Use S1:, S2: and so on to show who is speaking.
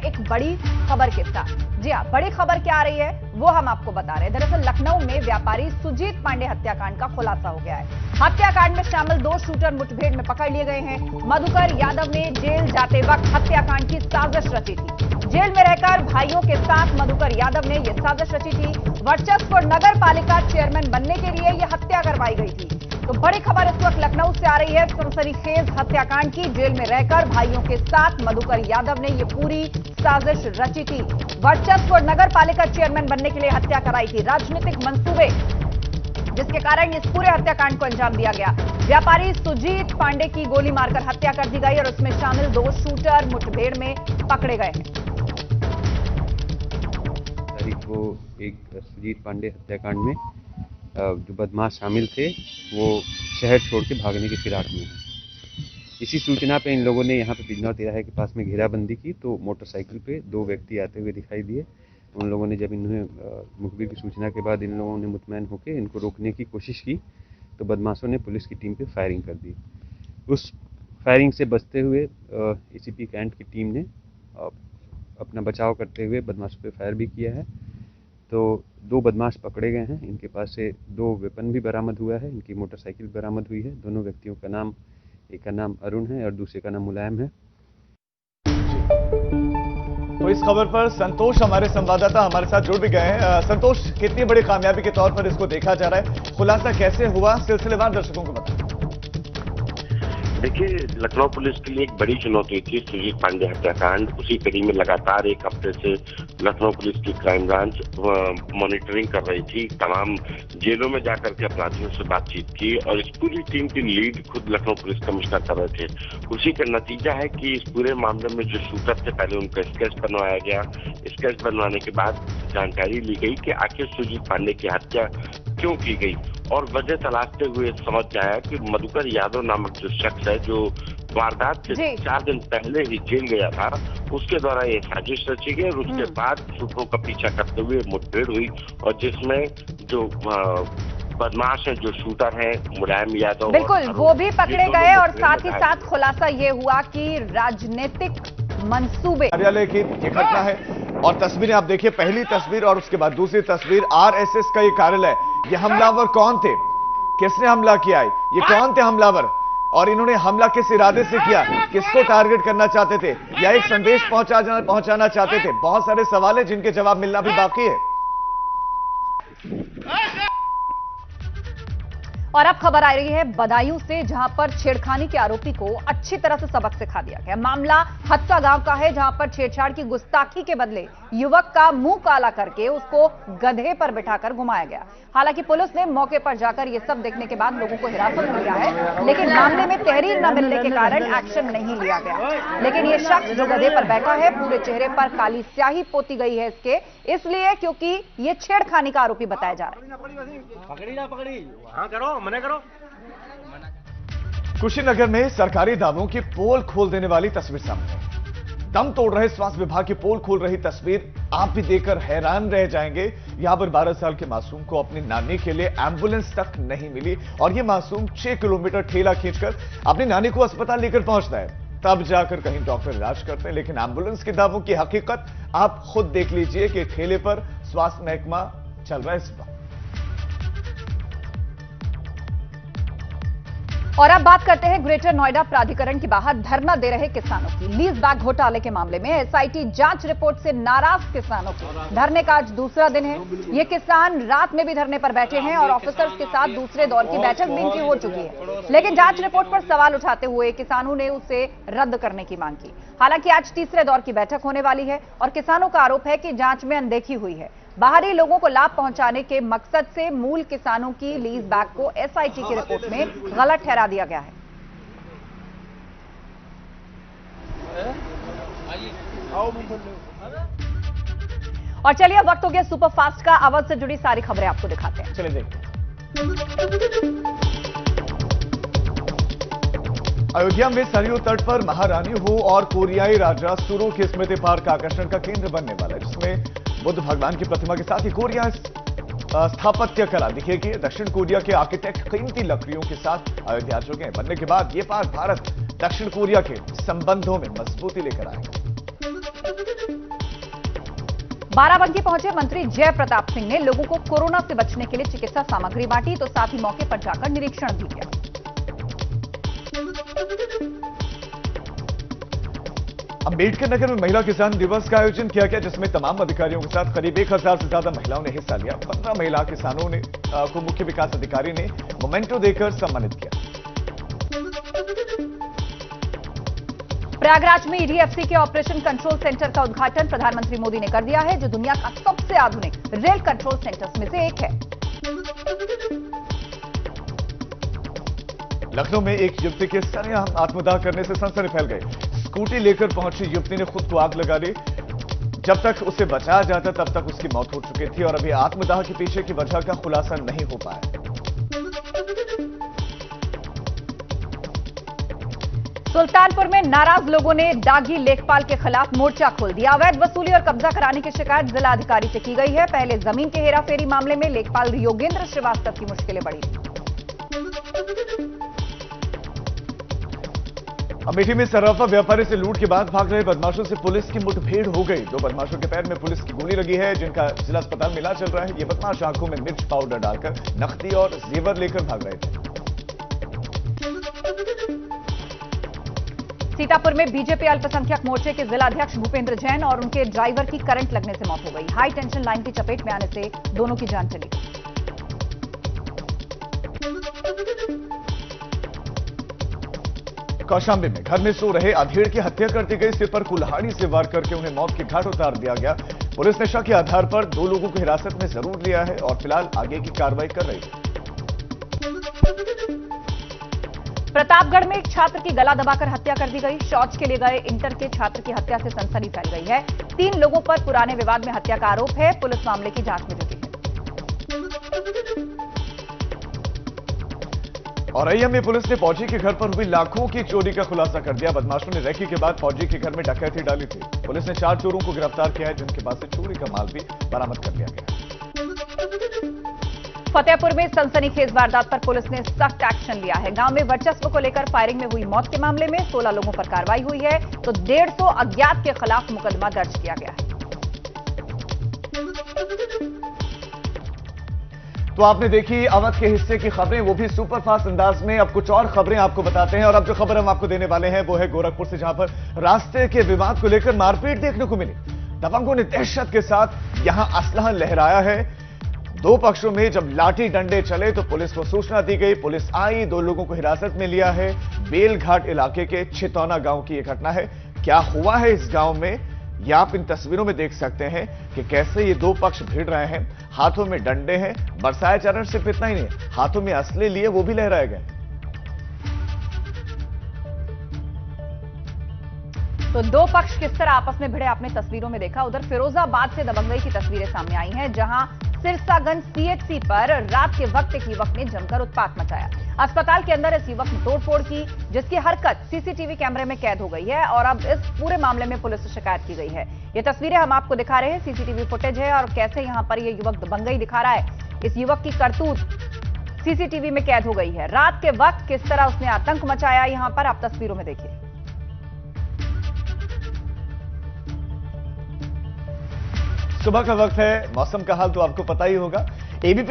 S1: हैं एक बड़ी खबर के साथ। जी हाँ, बड़ी खबर क्या आ रही है वो हम आपको बता रहे हैं। दरअसल लखनऊ में व्यापारी सुजीत पांडे हत्याकांड का खुलासा हो गया है। हत्याकांड में शामिल 2 शूटर मुठभेड़ में पकड़ लिए गए हैं। मधुकर यादव ने जेल जाते वक्त हत्याकांड की साजिश रची थी। जेल में रहकर भाइयों के साथ मधुकर यादव ने यह साजिश रची थी। वर्चस्व नगर पालिका चेयरमैन बनने के लिए यह हत्या करवाई गई थी। तो बड़ी खबर इस वक्त लखनऊ से आ रही है, सनसनीखेज हत्याकांड की। जेल में रहकर भाइयों के साथ मधुकर यादव ने यह पूरी साजिश रची थी। वर्चस्व नगर पालिका चेयरमैन बनने के लिए हत्या कराई थी। राजनीतिक मंसूबे जिसके कारण इस पूरे हत्याकांड को अंजाम दिया गया। व्यापारी सुजीत पांडे की गोली मारकर हत्या कर दी गई और उसमें शामिल 2 शूटर मुठभेड़ में पकड़े गए हैं।
S2: तारीख को एक सुजीत पांडे हत्याकांड में जो बदमाश शामिल थे वो शहर छोड़ के भागने की फिराक में हैं। इसी सूचना पे इन लोगों ने यहाँ पे बिजनौर तिराहे के पास में घेराबंदी की तो मोटरसाइकिल पे 2 व्यक्ति आते हुए दिखाई दिए। उन लोगों ने जब इन्हें मुखबिर की सूचना के बाद इन लोगों ने मुतमैन होकर इनको रोकने की कोशिश की तो बदमाशों ने पुलिस की टीम पे फायरिंग कर दी। उस फायरिंग से बचते हुए एसीपी कैंट की टीम ने अपना बचाव करते हुए बदमाशों पे फायर भी किया है। तो 2 बदमाश पकड़े गए हैं। इनके पास से 2 वेपन भी बरामद हुआ है। इनकी मोटरसाइकिल बरामद हुई है। दोनों व्यक्तियों का नाम, एक का नाम अरुण है और दूसरे का नाम मुलायम है।
S3: तो इस खबर पर संतोष हमारे संवाददाता हमारे साथ जुड़ भी गए हैं। संतोष, कितनी बड़ी कामयाबी के तौर पर इसको देखा जा रहा है, खुलासा कैसे हुआ, सिलसिलेवार दर्शकों को बताएं।
S4: देखिए, लखनऊ पुलिस के लिए एक बड़ी चुनौती थी सुजीत पांडे हत्याकांड। उसी कड़ी में लगातार 1 हफ्ते से लखनऊ पुलिस की क्राइम ब्रांच मॉनिटरिंग कर रही थी। तमाम जेलों में जाकर के अपराधियों से बातचीत की और इस पूरी टीम की लीड खुद लखनऊ पुलिस कमिश्नर कर रहे थे। उसी का नतीजा है कि इस पूरे मामले में जो शूटर थे पहले उनका स्केच बनवाया गया। स्केच बनवाने के बाद जानकारी ली गई कि आखिर सुजीत पांडे की हत्या क्यों की गई और वजह तलाशते हुए समझ में आया कि मधुकर यादव नामक जो शख्स है जो वारदात से 4 दिन पहले ही जेल गया था, उसके द्वारा ये साजिश रची गई और उसके बाद शूटरों का पीछा करते हुए मुठभेड़ हुई और जिसमें जो बदमाश है, जो शूटर है मुलायम यादव,
S1: बिल्कुल वो भी पकड़े गए और साथ ही साथ खुलासा ये हुआ कि राजनीतिक मंसूबे
S3: कार्यालय की ये घटना है और तस्वीरें आप देखिए, पहली तस्वीर और उसके बाद दूसरी तस्वीर। आरएसएस का ये कार्यालय, ये हमलावर कौन थे, किसने हमला किया है, ये कौन थे हमलावर और इन्होंने हमला किस इरादे से किया, किसको टारगेट करना चाहते थे या एक संदेश पहुंचाना चाहते थे। बहुत सारे सवाल हैं जिनके जवाब मिलना भी बाकी है।
S1: और अब खबर आ रही है बदायूं से, जहां पर छेड़खानी के आरोपी को अच्छी तरह से सबक सिखा दिया गया। मामला हत्सा गांव का है, जहां पर छेड़छाड़ की गुस्ताखी के बदले युवक का मुंह काला करके उसको गधे पर बिठाकर घुमाया गया। हालांकि पुलिस ने मौके पर जाकर यह सब देखने के बाद लोगों को हिरासत में लिया है, लेकिन मामले में तहरीर न मिलने के कारण एक्शन नहीं लिया गया। लेकिन यह शख्स जो गधे पर बैठा है, पूरे चेहरे पर काली स्याही पोती गई है इसके, इसलिए क्योंकि यह छेड़खानी का आरोपी बताया जा रहा है।
S3: कुशीनगर में सरकारी दावों की पोल खोल देने वाली तस्वीर सामने आई। दम तोड़ रहे स्वास्थ्य विभाग की पोल खोल रही तस्वीर आप भी देखकर हैरान रह जाएंगे। यहां पर 12 साल के मासूम को अपनी नानी के लिए एम्बुलेंस तक नहीं मिली और यह मासूम 6 किलोमीटर ठेला खींचकर अपनी नानी को अस्पताल लेकर पहुंचता है, तब जाकर कहीं डॉक्टर इलाज करते हैं। लेकिन एम्बुलेंस के दावों की हकीकत आप खुद देख लीजिए कि ठेले पर स्वास्थ्य महकमा चल रहा है इस वक्त।
S1: और अब बात करते हैं ग्रेटर नोएडा प्राधिकरण के बाहर धरना दे रहे किसानों की। लीज बैग घोटाले के मामले में एसआईटी जांच रिपोर्ट से नाराज किसानों के धरने का आज दूसरा दिन है। ये किसान रात में भी धरने पर बैठे हैं और ऑफिसर्स के साथ दूसरे दौर की बैठक भी इनकी हो चुकी है, लेकिन जांच रिपोर्ट पर सवाल उठाते हुए किसानों ने उसे रद्द करने की मांग की। हालांकि आज तीसरे दौर की बैठक होने वाली है और किसानों का आरोप है कि जांच में अनदेखी हुई है। बाहरी लोगों को लाभ पहुंचाने के मकसद से मूल किसानों की लीज बैग को एसआईटी की रिपोर्ट में गलत ठहरा दिया गया है। और चलिए अब वक्त हो गया सुपरफास्ट का। अवध से जुड़ी सारी खबरें आपको दिखाते हैं,
S3: चलिए देखते हैं। अयोध्या में सरयू तट पर महारानी हो और कोरियाई राजा सुरो की स्मृति पार्क आकर्षण का केंद्र बनने वाला है, जिसमें बुद्ध भगवान की प्रतिमा के साथ ही कोरिया स्थापत्य कला दिखेगी। दक्षिण कोरिया के आर्किटेक्ट कीमती लकड़ियों के साथ अयोध्या जुड़ गए। बनने के बाद यह पार्क भारत दक्षिण कोरिया के संबंधों में मजबूती लेकर आएगा।
S1: बाराबंकी पहुंचे मंत्री जय प्रताप सिंह ने लोगों को कोरोना से बचने के लिए चिकित्सा सामग्री बांटी, तो साथ ही मौके पर जाकर निरीक्षण भी किया।
S3: अम्बेडकर नगर में महिला किसान दिवस का आयोजन किया गया, जिसमें तमाम अधिकारियों के साथ करीब 1000 से ज्यादा महिलाओं ने हिस्सा लिया। 15 महिला किसानों ने को मुख्य विकास अधिकारी ने मोमेंटो देकर सम्मानित किया।
S1: प्रयागराज में ईडीएफसी के ऑपरेशन कंट्रोल सेंटर का उद्घाटन प्रधानमंत्री मोदी ने कर दिया है, जो दुनिया का सबसे आधुनिक रेल कंट्रोल सेंटर्स में से एक है।
S3: लखनऊ में एक युवती के सरेआम आत्मदाह करने से सनसनी फैल गई। स्कूटी लेकर पहुंची युवती ने खुद को आग लगा ली। जब तक उसे बचाया जाता तब तक उसकी मौत हो चुकी थी और अभी आत्मदाह के पीछे की वजह का खुलासा नहीं हो पाया।
S1: सुल्तानपुर में नाराज लोगों ने दागी लेखपाल के खिलाफ मोर्चा खोल दिया। अवैध वसूली और कब्जा कराने की शिकायत जिलाधिकारी से की गई है। पहले जमीन के हेराफेरी मामले में लेखपाल योगेंद्र श्रीवास्तव की मुश्किलें बढ़ी थी।
S3: अमेठी में सर्राफा व्यापारी से लूट के बाद भाग रहे बदमाशों से पुलिस की मुठभेड़ हो गई। 2 बदमाशों के पैर में पुलिस की गोली लगी है, जिनका जिला अस्पताल में इलाज चल रहा है। ये बदमाश आंखों में मिर्च पाउडर डालकर नकदी और जेवर लेकर भाग रहे थे।
S1: सीतापुर में बीजेपी अल्पसंख्यक मोर्चे के जिलाध्यक्ष भूपेंद्र जैन और उनके ड्राइवर की करंट लगने से मौत हो गई। हाई टेंशन लाइन की चपेट में आने से दोनों की जान चली गई।
S3: कौशाम्बी में घर में सो रहे अधेड़ की हत्या कर दी गई। सिर पर कुल्हाड़ी से वार करके उन्हें मौत के घाट उतार दिया गया। पुलिस ने शक के आधार पर 2 लोगों को हिरासत में जरूर लिया है और फिलहाल आगे की कार्रवाई कर रही है।
S1: प्रतापगढ़ में एक छात्र की गला दबाकर हत्या कर दी गई। शौच के लिए गए इंटर के छात्र की हत्या से सनसनी फैल गई है। 3 लोगों पर पुराने विवाद में हत्या का आरोप है। पुलिस मामले की जांच में जुटी है।
S3: औरैया में पुलिस ने फौजी के घर पर हुई लाखों की चोरी का खुलासा कर दिया। बदमाशों ने रेकी के बाद फौजी के घर में डकैती डाली थी। पुलिस ने 4 चोरों को गिरफ्तार किया है, जिनके पास से चोरी का माल भी बरामद कर लिया गया।
S1: फतेहपुर में सनसनीखेज वारदात पर पुलिस ने सख्त एक्शन लिया है। गांव में वर्चस्व को लेकर फायरिंग में हुई मौत के मामले में 16 लोगों पर कार्रवाई हुई है, तो 150 अज्ञात के खिलाफ मुकदमा दर्ज किया गया है।
S3: तो आपने देखी अवध के हिस्से की खबरें, वो भी सुपरफास्ट अंदाज में। अब कुछ और खबरें आपको बताते हैं और अब जो खबर हम आपको देने वाले हैं वो है गोरखपुर से, जहां पर रास्ते के विवाद को लेकर मारपीट देखने को मिली। दबंगों ने दहशत के साथ यहां असलहा लहराया है। 2 पक्षों में जब लाठी डंडे चले तो पुलिस को सूचना दी गई। पुलिस आई, 2 लोगों को हिरासत में लिया है। बेलघाट इलाके के छितौना गांव की यह घटना है। क्या हुआ है इस गांव में, यह आप इन तस्वीरों में देख सकते हैं कि कैसे ये 2 पक्ष भिड़ रहे हैं। हाथों में डंडे हैं। बरसाया चरण सिर्फ इतना ही नहीं, हाथों में असले लिए वो भी लहराए गए।
S1: तो 2 पक्ष किस तरह आपस में भिड़े आपने तस्वीरों में देखा। उधर फिरोजाबाद से दबंगई की तस्वीरें सामने आई हैं, जहां सिरसागंज सीएचसी पर रात के वक्त एक युवक ने जमकर उत्पात मचाया। अस्पताल के अंदर इस युवक ने तोड़फोड़ की, जिसकी हरकत सीसीटीवी कैमरे में कैद हो गई है और अब इस पूरे मामले में पुलिस से शिकायत की गई है। ये तस्वीरें हम आपको दिखा रहे हैं, सीसीटीवी फुटेज है और कैसे यहां पर ये युवक दबंगई दिखा रहा है। इस युवक की करतूत सीसीटीवी में कैद हो गई है। रात के वक्त किस तरह उसने आतंक मचाया, यहां पर आप तस्वीरों में देखिए।
S3: सुबह का वक्त है, मौसम का हाल तो आपको पता ही होगा। एबीपी